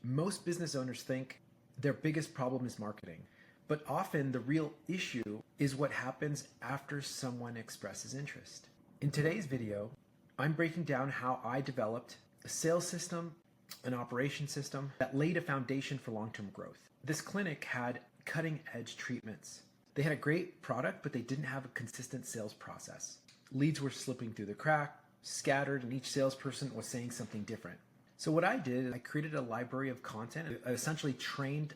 Most business owners think their biggest problem is marketing, but often the real issue is what happens after someone expresses interest. In today's video, I'm breaking down how I developed a sales system, an operation system that laid a foundation for long-term growth. This clinic had cutting-edge treatments. They had a great product, but they didn't have a consistent sales process. Leads were slipping through the crack, scattered, and each salesperson was saying something different. So what I did is I created a library of content. I essentially trained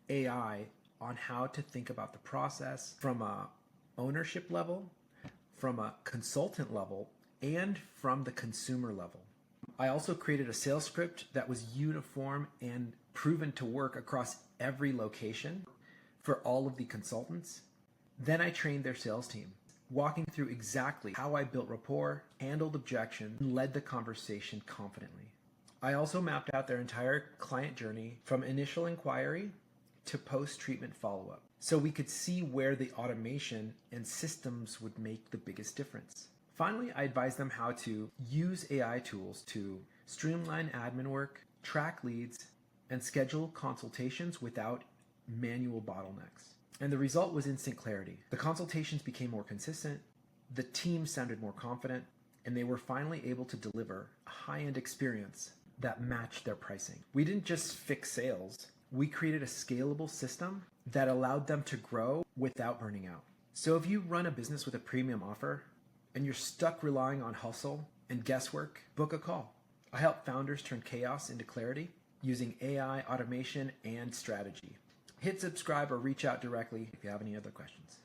AI on how to think about the process from a ownership level, from a consultant level, and from the consumer level. I also created a sales script that was uniform and proven to work across every location for all of the consultants. Then I trained their sales team, walking through exactly how I built rapport, handled objection, and led the conversation confidently. I also mapped out their entire client journey from initial inquiry to post-treatment follow-up, so we could see where the automation and systems would make the biggest difference. Finally, I advised them how to use AI tools to streamline admin work, track leads, and schedule consultations without manual bottlenecks. And the result was instant clarity. The consultations became more consistent, the team sounded more confident, and they were finally able to deliver a high-end experience that matched their pricing. We didn't just fix sales, we created a scalable system that allowed them to grow without burning out. So if you run a business with a premium offer and you're stuck relying on hustle and guesswork, book a call. I help founders turn chaos into clarity using AI, automation, and strategy. Hit subscribe or reach out directly if you have any other questions.